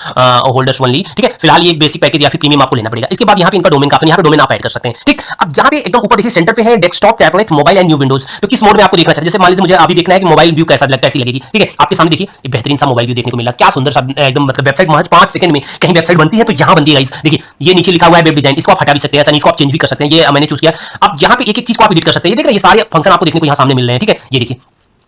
holders only. ठीक है, फिलहाल ये बेसिक पैकेज या फिर प्रीमियम आपको लेना पड़ेगा। इसके बाद यहाँ पे इनका डोमेन का ऑप्शन, यहाँ पे डोमेन आप ऐड कर सकते हैं। ठीक, अब यहाँ पे एकदम ऊपर देखिए सेंटर पे है desktop, tablet, mobile and new Windows. तो किस मोड में आपको देखना चाहिए, जैसे मान लीजिए मुझे अभी देखना है कि मोबाइल व्यू कैसा लगता है, ऐसी लगेगी। ठीक है, आपके सामने देखिए ये बेहतरीन सा मोबाइल व्यू देखने को मिला, क्या सुंदर सा एकदम, मतलब वेबसाइट महज 5 सेकंड में कहीं वेबसाइट बनती है तो यहाँ बनती है गाइस। देखिए ये नीचे लिखा हुआ है वेब डिजाइन, इसको आप हटा भी सकते हैं, ऐसा नहीं इसको आप चेंज भी कर सकते हैं। ये मैंने चूज किया। अब यहाँ पे एक एक चीज को आप एडिट कर सकते हैं। ये देख रहे हैं, ये सारे फंक्शन आपको देखने को यहाँ सामने मिल रहे हैं। ठीक है, ये देखिए,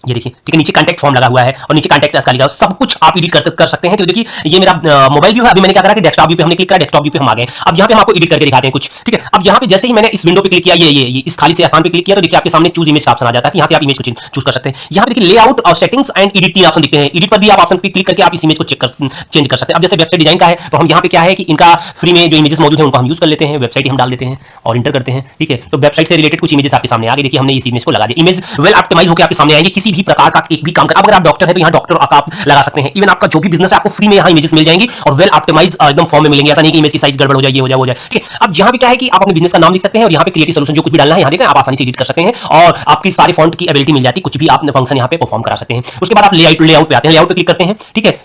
ये देखिए, ठीक है, नीचे कांटेक्ट फॉर्म लगा हुआ है और नीचे कांटेक्ट अस का लिखा हुआ है, सब कुछ आप एडिट कर सकते हैं। तो देखिए ये मेरा मोबाइल व्यू है। अभी मैंने क्या करा कि डेस्कटॉप व्यू पे हमने क्लिक करा, डेस्कटॉप व्यू पे हम आ गए। अब यहाँ पे हम आपको एडिट करके दिखाते हैं कुछ। ठीक है, अब यहाँ पे जैसे ही मैंने इस विंडो पे क्लिक किया, ये इस खाली से स्थान पे क्लिक किया, तो देखिए आपके सामने चूज इमेज का ऑप्शन आ जाता है कि यहाँ से आप इमेज को चूज कर सकते हैं। यहाँ पे देखिए लेआउट और सेटिंग्स एंड एडिट 3 ऑप्शन दिखते हैं। एडिट पर भी आप ऑप्शन पे क्लिक करके आप इस इमेज को चेंज कर सकते हैं। अब जैसे वेबसाइट डिजाइन का है तो हम यहाँ पे क्या है कि इनका फ्री में जो इमेजेस मौजूद है उनको हम यूज कर लेते हैं, वेबसाइट हम डाल देते हैं और इंटर करते हैं। ठीक है, तो वेबसाइट से रिलेटेड कुछ इमेजेस आपके सामने आ गए। देखिए हमने इस इमेज को लगा दिया, इमेज वेल ऑप्टिमाइज होकर आपके सामने आएंगे। किसी भी प्रकार का एक भी काम कर, अगर आप डॉक्टर है तो यहाँ डॉक्टर आप लगा सकते हैं। इवन आपका जो भी बिजनेस है आपको फ्री में यहाँ इमेजेस मिल जाएंगी और वेल ऑप्टिमाइज एकदम फॉर्म में मिलेंगे। ऐसा नहीं कि इमेज की साइज गड़बड़ हो जाए, ये हो जाए। ठीक है, अब यहाँ पे क्या है कि आप अपने बिजनेस का नाम लिख सकते हैं और यहाँ पे क्रिएटिव सॉल्यूशन जो कुछ भी डालना है यहाँ देखें आप आसानी से एडिट कर सकते हैं और आपकी सारे फॉन्ट की एबिलिटी मिल जाती है, कुछ भी आप फंक्शन यहाँ पे परफॉर्म करा सकते हैं। उसके बाद आप लेआउट पे आते हैं, लेआउट पे क्लिक करते हैं। ठीक है,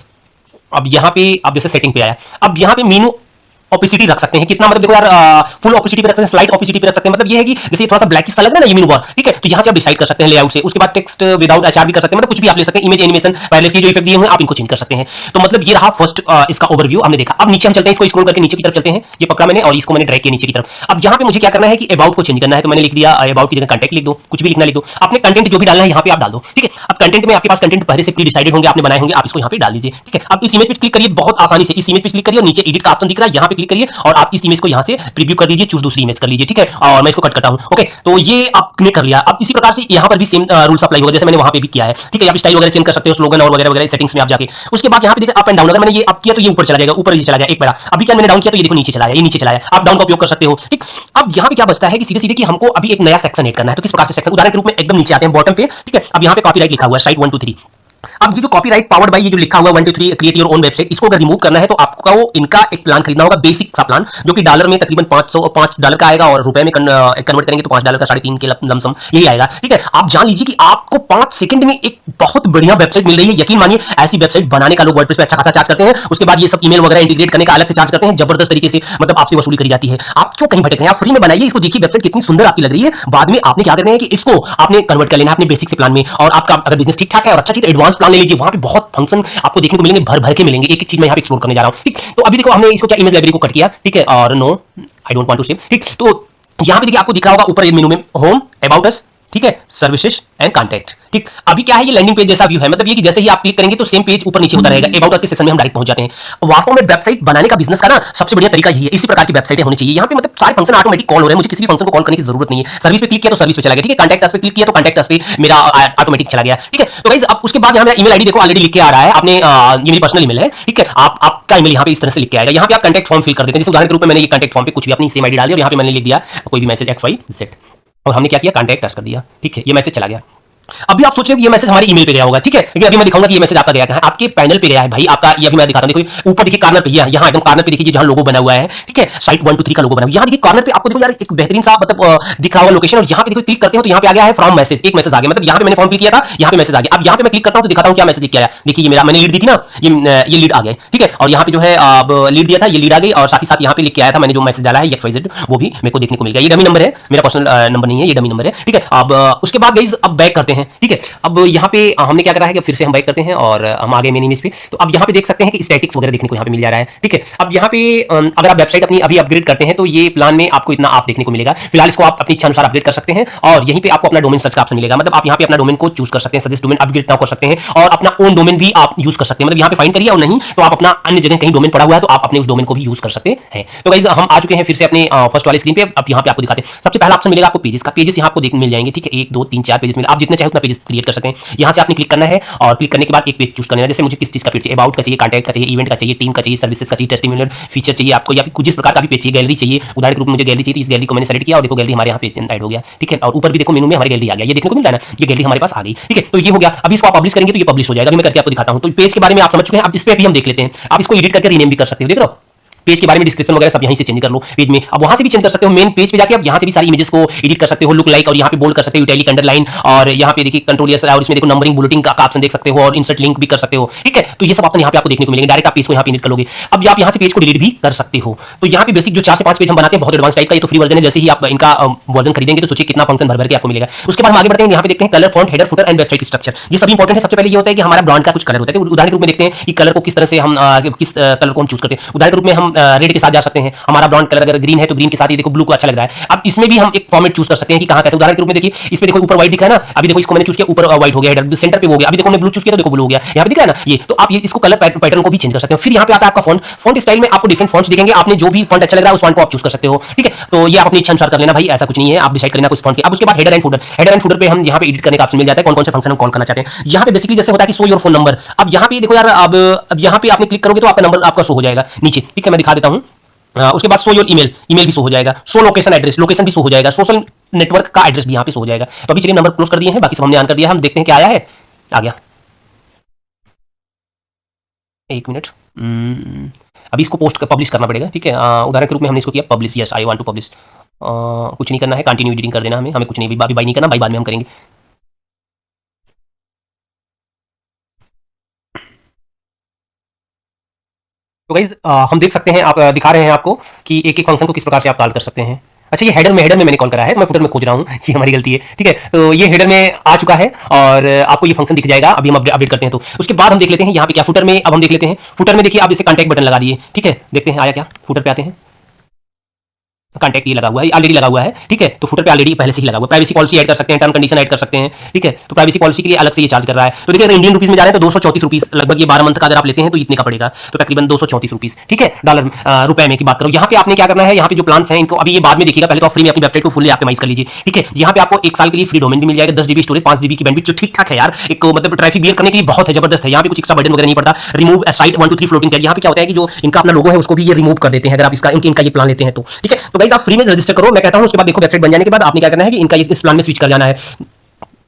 अब यहाँ पे आप जैसे सेटिंग पे आया, अब यहाँ पे मेनू ऑपेसिटी रख सकते हैं कितना, मतलब देखो यार फुल ऑपेसिटी पे रख सकते हैं, स्लाइट ऑपेसिटी पे रख सकते हैं। मतलब ये है कि जैसे थोड़ा सा ब्लैकिश सा लग रहा है ना ये मेनू बार। ठीक है, तो यहाँ से आप डिसाइड कर सकते हैं लेआउट से। उसके बाद टेक्स्ट विदाउट एचआर भी कर सकते हैं, मतलब कुछ भी आप ले सकते हैं। इमेज एनिमेशन पहले से जो इफेक्ट दिए हुए हैं आप इनको चेंज कर सकते हैं। तो मतलब ये रहा फर्स्ट इसका ओवरव्यू हमने देखा। अब नीचे हम चलते हैं, इसको स्क्रॉल करके नीचे की तरफ चलते हैं। ये पकड़ा मैंने और इसको मैंने ड्रैग किया नीचे की तरफ। अब यहाँ पे मुझे क्या करना है कि अबाउट को चेंज करना है, तो मैंने लिख दिया अबाउट की जगह कंटेंट लिख दो, कुछ भी लिखना लिख दो, अपने कंटेंट जो भी डालना है यहाँ पे आप डाल दो। ठीक है, अब कंटेंट में आपके पास कंटेंट पहले से प्री डिसाइडेड होंगे, आपने बनाए होंगे, आप इसको यहाँ पे डाल दीजिए। ठीक है, अब इस इमेज पे क्लिक करिए, बहुत आसानी से इस इमेज पे क्लिक करिए और नीचे एडिट का ऑप्शन दिख रहा है, यहाँ पे क्लिक करिए और आप इस इमेज को यहाँ से प्रीव्यू कर दीजिए, चूज दूसरी इमेज कर लीजिए। ठीक है, और मैं इसको कट करता हूं। ओके, तो ये आपने कर लिया। अब इसी प्रकार से यहाँ पर भी सेम रूल्स अप्लाई होगा जैसे मैंने वहां पे भी किया है। ठीक है, आप स्टाइल वगैरह चेंज कर सकते हो, स्लोगन और वगैरह वगैरह सेटिंग्स में आप जाके। उसके बाद यहाँ पे देखिए अप एंड डाउन, अगर मैंने ये अप किया तो ये ऊपर चला जाएगा, ऊपर ये चला गया एक बार। अभी क्या मैंने डाउन किया तो ये देखो नीचे चला गया, ये नीचे चला गया। आप डाउन का उपयोग कर सकते हो। ठीक, अब यहाँ पे क्या बचता है कि सीधे सीधे कि हमको अभी एक नया सेक्शन ऐड करना है। तो किस प्रकार से सेक्शन, उदाहरण के रूप में एकदम नीचे आते हैं बॉटम पे। ठीक है, अब यहाँ पे कॉपीराइट लिखा हुआ है, साइट 1 2 3। अब ये जो कॉपीराइट पावर्ड बाय ये जो लिखा हुआ 1 2 3 क्रिएट योर ओन वेबसाइट, इसको अगर रिमूव करना है तो आपको इनका एक प्लान खरीदना होगा, बेसिक सा प्लान, जो कि डॉलर में तकरीबन $5 का आएगा और रुपए में कन्वर्ट करेंगे तो $5 का 3.5 के लमसम यही आएगा। ठीक है, आप जान लीजिए कि आपको 5 सेकंड में एक बहुत बढ़िया वेबसाइट मिल रही है। यकीन मानिए ऐसी वेबसाइट बनाने का लोग वर्डप्रेस पे अच्छा खासा चार्ज करते हैं। उसके बाद ये सब ईमेल वगैरह इंटीग्रेट करने का अलग से चार्ज करते हैं, जबरदस्त तरीके से मतलब आपसे वसूली करी जाती है। आप क्यों कहीं भटक रहे हैं, आप फ्री में बनाइए इसको, देखिए वेबसाइट कितनी सुंदर आपकी लग रही है। बाद में आपने क्या करना है कि इसको आपने कन्वर्ट कर लेना है अपने बेसिक से प्लान में, और आपका अगर बिजनेस ठीक ठाक है और अच्छा चीज एडवांस प्लान ले लीजिए, वहां पे बहुत फंक्शन आपको देखने को मिलेंगे, भर भर के मिलेंगे। एक एक चीज मैं यहाँ पे एक्सप्लोर करने जा रहा हूँ। ठीक, तो अभी देखो हमने इसको क्या इमेज लाइब्रेरी को कट किया। ठीक है, और no I don't want to save. ठीक, तो यहाँ पे देखिए आपको दिख रहा होगा ऊपर मेनू में होम, अबाउट अस, ठीक है, सर्विसेज एंड कॉन्टैक्ट। ठीक, अभी क्या है ये लैंडिंग पेज जैसा व्यू है, मतलब ये कि जैसे ही आप क्लिक करेंगे तो सेम पेज ऊपर नीचे होता रहेगा। अबाउट अस के सेक्शन में हम डायरेक्ट पहुंच जाते हैं। वास्तव में वेबसाइट बनाने का बिजनेस का ना सबसे बढ़िया तरीका यही है, इसी प्रकार की वेबसाइटें होनी चाहिए। यहाँ पे मतलब सारे फंक्शन ऑटोमेटिक कॉल हो रहे हैं, मुझे किसी भी फंक्शन को कॉल करने की जरूरत नहीं है। सर्विस पे क्लिक किया तो सर्विस पे चला गया। ठीक है, कॉन्टैक्ट अस पे क्लिक किया तो कॉन्टैक्ट अस पे मेरा ऑटोमेटिक चला गया। ठीक है, तो गाइस अब उसके बाद यहाँ मेरा ईमेल आईडी देखो ऑलरेडी लिख के आ रहा है, आपने ये मेरी पर्सनल ईमेल है। ठीक है, आपका ईमेल यहाँ पे इस तरह से लिख के आएगा। यहाँ पे आप कॉन्टैक्ट फॉर्म फिल कर देते हैं, जैसे उदाहरण के रूप में मैंने ये कॉन्टैक्ट फॉर्म पे कुछ भी अपनी सेम आईडी डाल दी और यहाँ पे मैंने लिख दिया कोई भी मैसेज XYZ और हमने क्या किया कॉन्टैक्ट अस कर दिया। ठीक है, ये मैसेज चला गया। अभी आप सोच रहे हो कि ये मैसेज हमारे ईमेल पे गया होगा। ठीक है, लेकिन अभी मैं दिखाऊंगा कि ये मैसेज आपका गया है आपके पैनल पे गया है भाई आपका। ये अभी मैं दिखाता हूं, देखो ऊपर देखिए कॉर्नर पे, यहाँ एकदम कॉर्नर पे देखिए जहां लोगो बना हुआ है। ठीक है, साइट 1 2 3 का लोगो बना हुआ है। यहाँ देखिए कॉर्नर पे आपको देखो यार एक बेहतरीन सा मतलब दिख रहा होगा लोकेशन, और यहाँ पे देखो क्लिक करते हो तो यहाँ पे आ गया है फ्रॉम मैसेज, एक मैसेज आ गया। मतलब यहाँ पे मैंने फॉर्म फिल किया था, यहाँ पे मैसेज आ गया। अब यहाँ पे मैं क्लिक करता हूँ तो दिखाता हूँ क्या मैसेज क्या आया। देखिए ये मेरा मैंने लीड दी थी ना, ये लीड आ गया। ठीक है, और यहाँ पे जो है अब लीड दिया था, ये लीड आ गई, और साथ ही साथ यहाँ पे लिख के आया था मैंने जो मैसेज डाला है XYZ, वो भी मेरे को देखने को मिल गया। ये डमी नंबर है, मेरा पर्सनल नंबर नहीं है, ये डमी नंबर है। ठीक है, अब उसके बाद गाइस अब बैक करते हैं। ठीक है, अब यहाँ पे हमने क्या करा है कि फिर से हम बैक करते हैं और हम आगे मेन इमेज पे। तो अब यहाँ पे देख सकते हैं कि स्टैटिक्स वगैरह देखने को यहाँ पे मिल जा रहा है। ठीक है, अब यहाँ पे अगर आप वेबसाइट अपनी अभी अपग्रेड करते हैं तो ये प्लान में आपको इतना आप देखने को मिलेगा। फिलहाल इसको आप अपनी इच्छा अनुसार अपग्रेड कर सकते हैं और यहीं पे आपको अपना डोमेन सर्च का ऑप्शन मिलेगा। मतलब आप यहाँ पे अपना डोमेन को चूज कर सकते हैं, सजेस्ट डोमेन अपग्रेड नाउ कर सकते हैं और अपना ओन डोमेन भी आप यूज कर सकते हैं। मतलब यहाँ पे फाइंड करिए, और नहीं तो आप अपना अन्य जगह कहीं डोमेन पड़ा हुआ है तो आप अपने उस डोमेन को भी यूज कर सकते हैं। तो गाइस हम आ चुके हैं फिर से अपने फर्स्ट वाले स्क्रीन पे। अब यहाँ पे आपको दिखाते हैं, सबसे पहला ऑप्शन मिलेगा आपको पेजेस का। पेजेस यहाँ आपको देखने मिल जाएंगे। ठीक है, 1 2 3 4 पेजेस मिले, आप जितने चाहे उतना पेज क्रिएट कर सकते हैं। यहाँ से आपने क्लिक करना है और क्लिक करने के बाद एक पेज चूज कर लेना। जैसे मुझे किस चीज का पेज चाहिए, अबाउट का चाहिए, कॉन्टैक्ट का चाहिए, इवेंट का चाहिए, टीम का चाहिए, सर्विसेज का चाहिए, टेस्टिमोनियल फीचर चाहिए आपको, या फिर जिस प्रकार का भी पेज चाहिए, गैलरी चाहिए, उदाहरण के रूप में मुझे गैलरी चाहिए, तो इस गैलरी को मैंने सेलेक्ट किया और देखो गैलरी हमारे यहाँ पे ऐड हो गया, ठीक है। और ऊपर भी देखो मेनू में हमारी गैलरी आ गया, ये देखने को मिल रहा है ना, ये गैलरी हमारे पास आ गई, ठीक है। तो ये हो गया। अभी इसको आप पब्लिश करेंगे तो ये पब्लिश हो जाएगा। अभी मैं करके आपको दिखाता हूं। तो पेज के बारे में आप समझ चुके हैं, अब इस पे भी हम देख लेते हैं। आप इसको एडिट करके रीनेम भी कर सकते हो, देख रहे हो। पेज के बारे में डिस्क्रिप्शन वगैरह सब यहीं से चेंज कर लो पेज में। अब वहां से भी चेंज कर सकते हो, मेन पेज पे जाके आप यहां से भी सारी इमेजेस को एडिट कर सकते हो, लुक लाइक, और यहां पे बोल्ड कर सकते हो, इटैलिक, अंडरलाइन, और यहां पे देखिए कंट्रोल एस, और इसमें देखो नंबरिंग, बुलेटिन का ऑप्शन देख सकते हो, और इंसर्ट लिंक भी कर सकते हो, ठीक है। तो ये सब ऑप्शन यहां पे आपको देखने को मिलेंगे। डायरेक्ट आप पेज को यहां पे एडिट कर लोगे। अब आप यहां से पेज को डिलीट भी कर सकते हो। तो यहां पे बेसिक जो 4 से 5 पेज हम बनाते हैं, बहुत एडवांस टाइप का, ये तो फ्री वर्जन है। जैसे ही आप इनका वर्जन खरीदेंगे तो सोचिए कितना फंक्शन भर भर के आपको मिलेगा। उसके बाद हम आगे बढ़ते हैं, यहां पे देखते हैं colour, font, header, footer and website structure. ये सभी इंपॉर्टेंट है। सबसे पहले ये होता है कि हमारा ब्रांड का कुछ कलर होता है। उदाहरण के रूप में देखते हैं कि कलर को किस तरह से हम किस कलर को हम चूज करते हैं। उदाहरण के रूप में हम रेड के साथ जा सकते हैं। हमारा ब्रांड कलर अगर ग्रीन है तो ग्रीन के साथ ये देखो ब्लू को अच्छा लग रहा है। अब इसमें भी हम एक फॉर्मेट चूज कर सकते हैं कि कहां कैसे। उदाहरण के रूप में देखिए इसमें देखो ऊपर व्हाइट दिख रहा है ना, अभी देखो इसको मैंने चूज किया, ऊपर व्हाइट हो गया, हेडर सेंटर पे हो गया। अभी देखो मैंने ब्लू चूज किया तो देखो ब्लू हो गया, यहां पे दिख रहा है ना ये। तो आप ये इसको कलर पैटर्न को भी चेंज कर सकते हो। फिर यहां पे आता है आपका फॉन्ट स्टाइल में आपको डिफरेंट फॉन्ट्स दिखेंगे। आपने जो भी फॉन्ट अच्छा लग रहा है उस फॉन्ट को आप चूज कर सकते हो, ठीक है। तो ये आप अपनी इच्छा अनुसार कर लेना भाई, ऐसा कुछ नहीं है, आप डिसाइड करना कुछ फॉन्ट के। अब उसके बाद header and footer. Header and footer पे हम यहां पे एडिट करने का ऑप्शन मिल जाता है, कौन-कौन से फंक्शन हम कॉल करना चाहते हैं। यहां पे बेसिकली जैसे होता है कि शो योर फोन नंबर। अब यहां पे देखो यार, अब यहां पे आपने क्लिक करोगे तो आपका नंबर आपका शो हो जाएगा नीचे, ठीक है। मैं दिखा देता हूं। उसके बाद शो योर ईमेल, ईमेल भी शो हो जाएगा। शो लोकेशन एड्रेस, लोकेशन भी शो हो जाएगा। सोशल नेटवर्क का एड्रेस भी यहां पे शो हो जाएगा। तो अभी चलिए नंबर क्लोज कर दिए हैं, बाकी सब हमने ऑन कर दिया। हम देखते हैं क्या आया है। आ गया, एक मिनट। अभी इसको पोस्ट पब्लिश करना पड़ेगा, ठीक है। उदाहरण के रूप में हमने इसको किया publish, yes I want to publish. कुछ नहीं करना है, कंटिन्यू एडिटिंग कर देना हमें कुछ नहीं, बाई नहीं करना, बाई बाद में हम करेंगे। तो गाइस हम देख सकते हैं, आप दिखा रहे हैं आपको कि एक एक फंक्शन को किस प्रकार से आप कॉल कर सकते हैं। अच्छा, ये हेडर में मैंने कॉल करा है, तो मैं फुटर में खोज रहा हूँ, ये हमारी गलती है, ठीक है। तो ये हेडर में आ चुका है और आपको ये फंक्शन दिख जाएगा। अभी हम अपडेट करते हैं। तो उसके बाद हम देख लेते हैं यहाँ पे क्या फुटर में। अब हम देख लेते हैं फुटर में, देखिए आप इसे कॉन्टैक्ट बटन लगा दिए, ठीक है। देखते हैं आया क्या। फुटर पे आते हैं, कॉन्टैक्ट ये लगा हुआ है, ऑलरेडी लगा हुआ है, ठीक है। तो फुटर पे ऑलरेडी पहले से ही लगा हुआ है। प्राइवेसी पॉलिसी ऐड कर सकते हैं, टर्म कंडीशन ऐड कर सकते हैं, ठीक है। तो प्राइवेसी पॉलिसी के लिए अलग से ये चार्ज कर रहा है। तो देखिए अगर इंडियन रुपीस में जा रहे हैं तो 234 रुपीस लगभग, ये 12 मंथ का अगर आप लेते हैं तो इतने का पड़ेगा, तो तकरीबन 234 रुपीस, ठीक है। डॉलर रुपए में की बात करो। यहाँ पे आपने क्या करना है, यहाँ पे जो प्लान्स हैं इनको अभी ये बाद में देखिएगा, पहले तो फ्री में अपनी वेबसाइट को फुल्ली ऑप्टिमाइज कर लीजिए, ठीक है। यहाँ पे आपको 1 साल के लिए फ्री डोमेन भी मिल जाएगा, 10 GB स्टोरेज, 5 GB की बैंडविड्थ, जो ठीक ठाक है यार। एक मतलब ट्रैफिक बियर करने के लिए बहुत है, जबरदस्त है। यहाँ पे कुछ एक्स्ट्रा बर्डन वगैरह नहीं पड़ता। Remove site 1 2 3 floating tag. यहाँ पे क्या होता है कि जो इनका अपना लोगो है उसको भी ये रिमूव कर देते हैं अगर आप इसका इनका ये प्लान लेते हैं तो, ठीक है। तो गाइस आप फ्री में रजिस्टर करो, मैं कहता हूं। उसके बाद देखो वेबसाइट बन जाने के बाद आपने क्या करना है कि इनका इस प्लान में स्विच कर जाना है,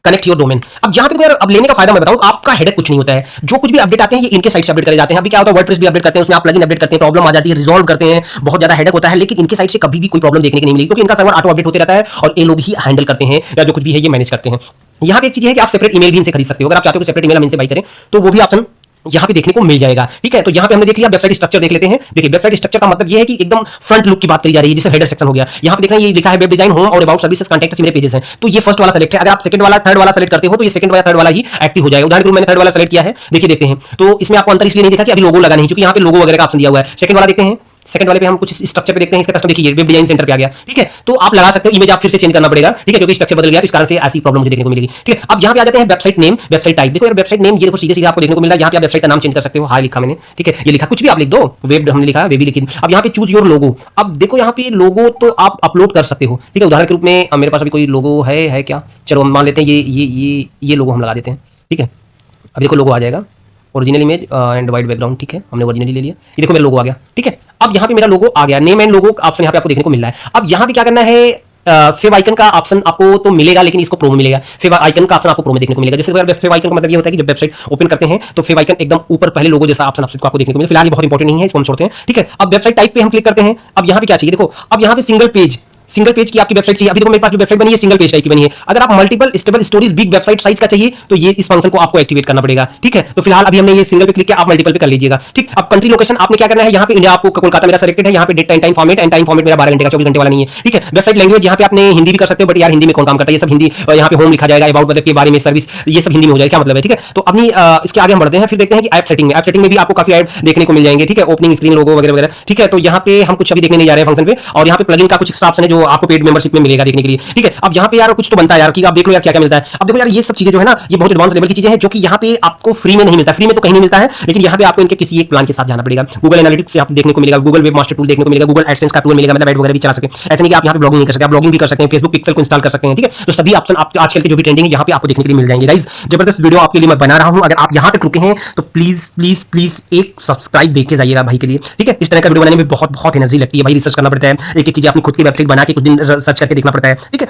कनेक्ट योर डोमेन। अब यहां पे अब लेने का फायदा मैं बताऊं, आपका हेडेक कुछ नहीं होता है। जो कुछ भी अपडेट आते हैं ये इनके साइट से अपडेट करे जाते हैं। अभी क्या होता है, वर्डप्रेस भी अपडेट करते हैं, उसमें आप प्लगइन अपडेट करते हैं, प्रॉब्लम आ जाती है, रिजॉल्व करते हैं, बहुत ज्यादा हेडेक होता है। लेकिन इनके साइट से कभी भी कोई प्रॉब्लम देखने को नहीं मिलेगी, क्योंकि इनका सर्वर ऑटो अपडेट होते रहता है और ये लोग ही हैंडल करते हैं, या जो कुछ भी है ये मैनेज करते हैं। यहाँ पे एक चीज है कि आप सेपरेट ईमेल भी इनसे खरीद सकते हो। अगर आप चाहते हो सेपरेट ईमेल हम इनसे बाई करें तो वो भी ऑप्शन यहाँ पे देखने को मिल जाएगा, ठीक है। तो यहाँ पे हमने देख लिया। वेबसाइट स्ट्रक्चर देख लेते हैं। देखिए वेबसाइट स्ट्रक्चर का मतलब ये है कि एकदम फ्रंट लुक की बात करी जा रही है, जैसे हेडर सेक्शन हो गया। यहाँ पे देखना ये लिखा है वेब डिजाइन, होम और अबाउट सर्विसेज, कॉन्टैक्ट मेरे पेजेस हैं। तो ये फर्स्ट वाला सेलेक्ट है। अगर आप सेकंड वाला थर्ड वाला सेलेक्ट करते हो तो ये सेकंड वाला थर्ड वाला ही एक्टिव हो जाएगा। उदाहरण के रूप में मैंने थर्ड वाला सेलेक्ट किया है, देखिए देखते हैं। तो इसमें आपको अंतर इसलिए नहीं दिखा कि अभी लोगो लगा नहीं, क्योंकि यहाँ पे लोगो वगैरह का ऑप्शन दिया हुआ है। सेकंड वाला देखते हैं, सेकंड वाले पे हम कुछ स्ट्रक्चर पे देखते हैं। इसका कस्टम देखिए वेब डिजाइन सेंटर पे आ गया, ठीक है। तो आप लगा सकते हो, इमेज आप फिर से चेंज करना पड़ेगा, ठीक है, क्योंकि स्ट्रक्चर बदल गया, तो इस कारण से ऐसी प्रॉब्लम मुझे देखने को मिलेगी, ठीक है। अब यहाँ पे आ जाते हैं वेबसाइट नेम, वेबसाइट टाइप। देखो यार वेबसाइट नेम ये देखो सीधे सीधे आपको देखने को मिल रहा है। यहाँ पे आप वेबसाइट का नाम चेंज कर सकते हो, हाई लिखा मैंने, ठीक है। ये लिखा कुछ भी आप लिख दो, वेब हमने लिखा, वेब लिखी। अब यहाँ पे चूज योर लोगो। अब देखो यहाँ पे लोगो तो आप अपलोड कर सकते हो, ठीक है। उदाहरण के रूप में मेरे पास अभी कोई लोगो है क्या, चलो मान लेते हैं ये लोगो हम लगा देते हैं, ठीक है। अब देखो लोगो आ जाएगा, original image and white background, ठीक है। हमने ओरिजिनली ले लिया, ये देखो मेरा लोगो आ गया, ठीक है। अब यहाँ पे मेरा लोगो आ गया, नेम एंड लोगो ऑप्शन यहाँ पे आपको देखने को मिल रहा है। अब यहाँ पे क्या करना है, फेव आइकन का ऑप्शन आपको तो मिलेगा, लेकिन इसको प्रो में मिलेगा। फेव आइकन का ऑप्शन आपको प्रो में देखने को मिलेगा। जैसे फेव आइकन का मतलब ये होता है कि जब वेबसाइट ओपन करते हैं तो फेव आइकन एकदम ऊपर पहले लोगो जैसा ऑप्शन आपको देखने को मिलेगा। फिलहाल ये बहुत इंपॉर्टेंट नहीं है, इसको हम छोड़ते हैं, ठीक है। अब वेबसाइट टाइप पे हम क्लिक करते हैं। अब यहाँ पे क्या चाहिए, देखो अब यहाँ पे सिंगल पेज की आपकी वेबसाइट चाहिए। अभी देखो मेरे पास जो वेबसाइट बनी है सिंगल पेज टाइप की बनी है। अगर आप multiple stable stories big website size का चाहिए तो ये इस फंक्शन को आपको एक्टिवेट करना पड़ेगा, ठीक है। तो फिलहाल अभी हमने ये सिंगल पे क्लिक किया, आप मल्टीपल पे कर लीजिएगा, ठीक। अब कंट्री लोकेशन आपने क्या करना है, यहाँ पे इंडिया आपको कोलकाता मेरा सेलेक्टेड है। यहाँ पे डेट एंड टाइम फॉर्मेट मेरा 12 घंटे का, 24 घंटे वाला नहीं है, ठीक है। वेबसाइट लैंग्वेज यहाँ पे आपने हिंदी भी कर सकते हो, बट यार हिंदी में कौन काम करता है, ये सब हिंदी। यहाँ पे होम लिखा जाएगा, अबाउट मतलब के बारे में, सर्विस, ये सब हिंदी में हो जाएगा, क्या मतलब है, ठीक है। तो अपनी इसके आगे हम बढ़ते हैं। फिर देखते हैं कि ऐप सेटिंग में भी आपको काफी ऐड देखने को मिल जाएंगे, ठीक है। ओपनिंग स्क्रीन, लोगो वगैरह वगैरह, ठीक है। तो यहाँ पे हम कुछ अभी देखने नहीं जा रहे हैं फंक्शन पे। और यहाँ पे प्लगइन का कुछ एक्स्ट्रा ऑप्शन है जो तो आपको पेड मेंबरशिप में मिलेगा देखने के लिए, ठीक है। अब यहाँ पे यार कुछ तो बनता है यार कि आप देख लो यार क्या क्या मिलता है। अब देखो यार ये सब चीजें जो है ना ये बहुत एडवांस लेवल की चीजें हैं जो कि यहाँ पे आपको फ्री में नहीं मिलता, फ्री में तो कहीं नहीं मिलता है, लेकिन यहाँ पे आपको इनके किसी एक प्लान के साथ जाना पड़ेगा। गूगल एनालिटिक्स से आप देखने को मिलेगा, गूगल वेब मास्टर टूल देखने को मिलेगा, गूगल एडसेंस का टूल मिलेगा, मतलब एड वगैरह भी चला सकते हैं। ऐसे नहीं कि आप यहाँ पे ब्लॉगिंग नहीं कर सकते, आप ब्लॉगिंग भी कर सकते हैं, फेसबुक पिक्सल को इंस्टॉल कर सकते हैं, ठीक है। तो सभी ऑप्शन आपके आजकल के जो भी ट्रेंडिंग है यहाँ पे आपको देखने के लिए मिल जाएंगे। गाइस जबरदस्त वीडियो आपके लिए मैं बना रहा हूँ, अगर आप यहाँ तक रुके हैं तो प्लीज प्लीज प्लीज एक सब्सक्राइब देके जाइएगा भाई के लिए, ठीक है। इस तरह का वीडियो बनाने में बहुत एनर्जी लगती है भाई, रिसर्च करना पड़ता है, एक एक चीजें अपनी खुद की वेबसाइट बना के कुछ दिन सर्च करके देखना पड़ता है, ठीक है।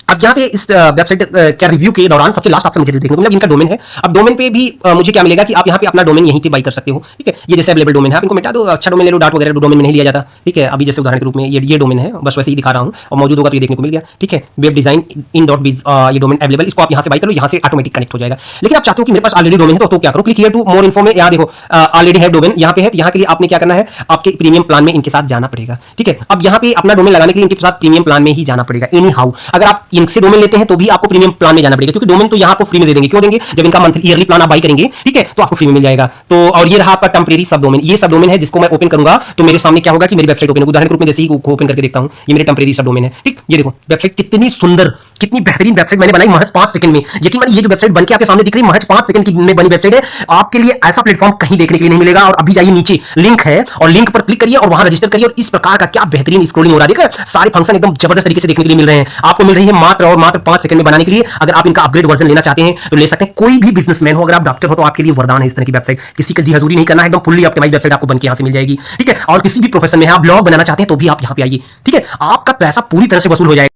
अब यहाँ पे इस वेबसाइट का रिव्यू के दौरान सबसे लास्ट ऑप्शन मुझे देखने को मिला, इनका डोमेन है। अब डोमेन पे भी मुझे क्या मिलेगा कि आप यहाँ पे अपना डोमेन यहीं पे बाई कर सकते हो, ठीक है। ये जैसे अवेलेबल डोमेन है, आप इनको मिटा दो, अच्छा डोमेन ले लो, डॉट वगैरह डोमेन में नहीं लिया जाता, ठीक है। अभी जैसे उदाहरण के रूप में ये डोमेन है, बस वैसे ही दिखा रहा हूँ और मौजूद होगा तो ये देखने को मिल गया, ठीक है। वेब डिजाइन इन डॉट बीज ये डोमेन अवेलेबल, इसको आप यहाँ से बाई कर लो, यहाँ से ऑटोमेटिक कनेक्ट हो जाएगा। लेकिन आप चाहते हो कि मेरे पास ऑलरेडी डोमेन है तो क्या करो, click here to more info में, यहाँ देखो ऑलरेडी है डोमेन यहाँ पे है, यहाँ के लिए आपने क्या करना है, आपके प्रीमियम प्लान में इनके साथ जाना पड़ेगा, ठीक है। अब यहाँ पे अपना डोमेन लगाने के लिए इनके साथ प्रीमियम प्लान में ही जाना पड़ेगा एनी हाउ। अगर आप इनसे डोमेन लेते हैं तो भी आपको प्रीमियम प्लान में जाना पड़ेगा, क्योंकि डोमेन तो यहाँ आपको फ्री में दे देंगे। क्यों देंगे, जब इनका मंथली ईयरली प्लान आप बाई करेंगे, ठीक है, तो आपको फ्री में मिल जाएगा। तो और ये रहा आपका टेम्परेरी सब डोमेन, ये सब डोमेन है जिसको मैं ओपन करूंगा तो मेरे सामने क्या होगा कि मेरी वेबसाइट ओपन होगी। उदाहरण के रूप में जैसे ही ओपन करके देखता हूं, ये मेरे टेम्परेरी सब डोमेन है, ठीक। ये देखो वेबसाइट कितनी सुंदर, कितनी बेहतरीन वेबसाइट मैंने बनाई महज 5 सेकंड में। यकीन मानिए ये जो वेबसाइट बनके आपके सामने दिख रही है महज 5 सेकंड की में बनी वेबसाइट है। आपके लिए ऐसा प्लेटफॉर्म कहीं देखने के लिए नहीं मिलेगा। और अभी जाइए नीचे लिंक है और लिंक पर क्लिक करिए और वहां रजिस्टर करिए और इस प्रकार का क्या बेहतरीन स्क्रोलिंग हो रहा है, देखिए सारे फंक्शन एकदम जबरदस्त तरीके से देखने के लिए मिल रहे हैं। आपको मिल रही है मात्र और मात्र 5 सेकंड में बनाने के लिए। अगर आप इनका अपग्रेड वर्जन लेना चाहते हैं तो ले सकते हैं। कोई भी बिजनेसमैन हो, अगर आप डॉक्टर हो तो आपके लिए वरदान है इस तरह की वेबसाइट। किसी का जी हजूरी नहीं करना है, एकदम फुल्ली ऑप्टिमाइज्ड वेबसाइट आपको बनके यहां से मिल जाएगी, ठीक है। और किसी भी प्रोफेशन में आप ब्लॉग बनाना चाहते हैं तो भी आप यहां पे आइए, ठीक है। आपका पैसा पूरी तरह से वसूल हो जाएगा।